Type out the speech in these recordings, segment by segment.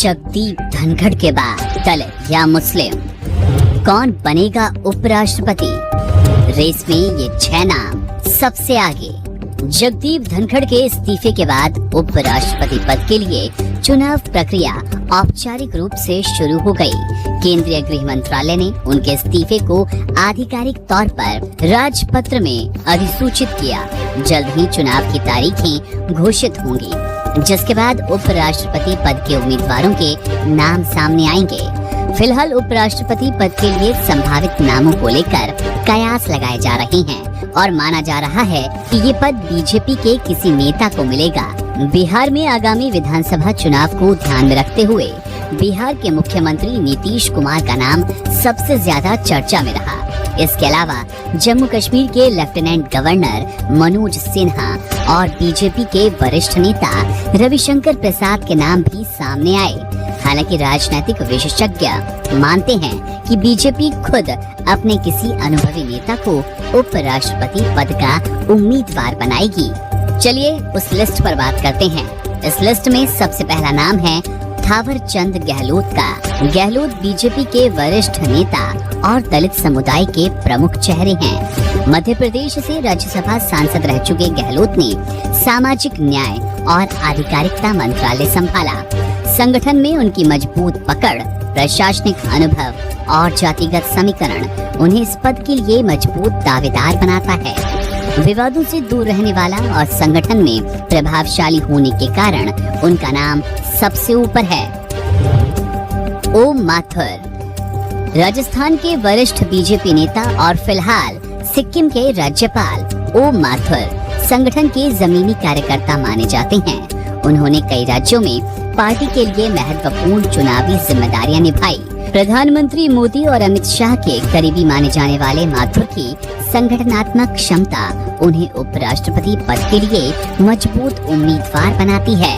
जगदीप धनखड़ के बाद दलित या मुस्लिम, कौन बनेगा उपराष्ट्रपति? रेस में ये 6 नाम सबसे आगे। जगदीप धनखड़ के इस्तीफे के बाद उपराष्ट्रपति पद के लिए चुनाव प्रक्रिया औपचारिक रूप से शुरू हो गई। केंद्रीय गृह मंत्रालय ने उनके इस्तीफे को आधिकारिक तौर पर राजपत्र में अधिसूचित किया। जल्द ही चुनाव की तारीखें घोषित होंगी, जिसके बाद उपराष्ट्रपति पद के उम्मीदवारों के नाम सामने आएंगे। फिलहाल उपराष्ट्रपति पद के लिए संभावित नामों को लेकर कयास लगाए जा रहे हैं और माना जा रहा है कि ये पद बीजेपी के किसी नेता को मिलेगा। बिहार में आगामी विधानसभा चुनाव को ध्यान में रखते हुए बिहार के मुख्यमंत्री नीतीश कुमार का नाम सबसे ज्यादा चर्चा में रहा। इसके अलावा जम्मू कश्मीर के लेफ्टिनेंट गवर्नर मनोज सिन्हा और बीजेपी के वरिष्ठ नेता रविशंकर प्रसाद के नाम भी सामने आए। हालांकि राजनीतिक विशेषज्ञ मानते हैं कि बीजेपी खुद अपने किसी अनुभवी नेता को उपराष्ट्रपति पद का उम्मीदवार बनाएगी। चलिए उस लिस्ट पर बात करते हैं। इस लिस्ट में सबसे पहला नाम है थावर चंद गहलोत का। गहलोत बीजेपी के वरिष्ठ नेता और दलित समुदाय के प्रमुख चेहरे हैं। मध्य प्रदेश से राज्यसभा सांसद रह चुके गहलोत ने सामाजिक न्याय और आधिकारिकता मंत्रालय संभाला। संगठन में उनकी मजबूत पकड़, प्रशासनिक अनुभव और जातिगत समीकरण उन्हें इस पद के लिए मजबूत दावेदार बनाता है। विवादों से दूर रहने वाला और संगठन में प्रभावशाली होने के कारण उनका नाम सबसे ऊपर है। ओम माथुर राजस्थान के वरिष्ठ बीजेपी नेता और फिलहाल सिक्किम के राज्यपाल ओम माथुर संगठन के जमीनी कार्यकर्ता माने जाते हैं। उन्होंने कई राज्यों में पार्टी के लिए महत्वपूर्ण चुनावी जिम्मेदारियां निभाई। प्रधानमंत्री मोदी और अमित शाह के करीबी माने जाने वाले माथुर की संगठनात्मक क्षमता उन्हें उपराष्ट्रपति पद के लिए मजबूत उम्मीदवार बनाती है।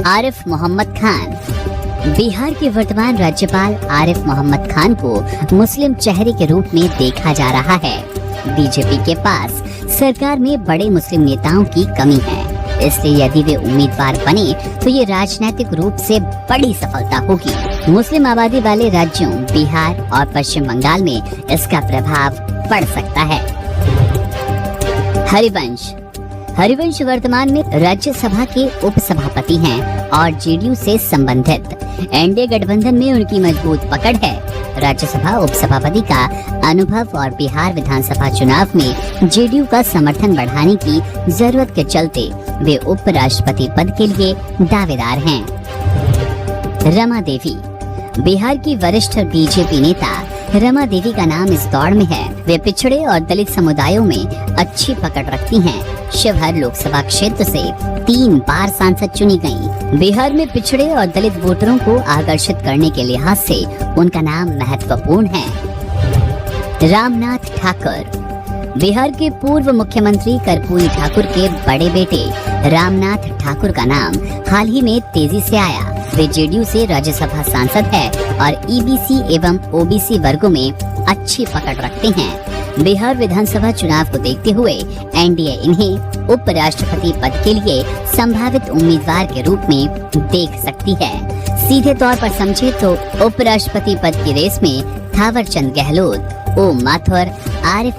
आरिफ मोहम्मद खान बिहार के वर्तमान राज्यपाल आरिफ मोहम्मद खान को मुस्लिम चेहरे के रूप में देखा जा रहा है। बीजेपी के पास सरकार में बड़े मुस्लिम नेताओं की कमी है, इसलिए यदि वे उम्मीदवार बने तो ये राजनीतिक रूप से बड़ी सफलता होगी। मुस्लिम आबादी वाले राज्यों बिहार और पश्चिम बंगाल में इसका प्रभाव पड़ सकता है। हरिवंश वर्तमान में राज्यसभा के उपसभापति हैं और जेडीयू से संबंधित एनडीए गठबंधन में उनकी मजबूत पकड़ है। राज्यसभा उपसभापति का अनुभव और बिहार विधानसभा चुनाव में जेडीयू का समर्थन बढ़ाने की जरूरत के चलते वे उपराष्ट्रपति पद के लिए दावेदार हैं। रमा देवी बिहार की वरिष्ठ बीजेपी नेता रमा देवी का नाम इस दौड़ में है। वे पिछड़े और दलित समुदायों में अच्छी पकड़ रखती हैं। शिवहर लोकसभा क्षेत्र से 3 बार सांसद चुनी गयी। बिहार में पिछड़े और दलित वोटरों को आकर्षित करने के लिहाज से उनका नाम महत्वपूर्ण है। रामनाथ ठाकुर बिहार के पूर्व मुख्यमंत्री कर्पूरी ठाकुर के बड़े बेटे रामनाथ ठाकुर का नाम हाल ही में तेजी से आया। वे जेडीयू से राज्यसभा सांसद है और ईबीसी एवं ओबीसी वर्गों में अच्छी पकड़ रखते हैं। बिहार विधानसभा चुनाव को देखते हुए एनडीए इन्हें उपराष्ट्रपति पद के लिए संभावित उम्मीदवार के रूप में देख सकती है। सीधे तौर पर समझे तो उपराष्ट्रपति पद की रेस में थावर चंद गहलोत, ओम माथुर, आरिफ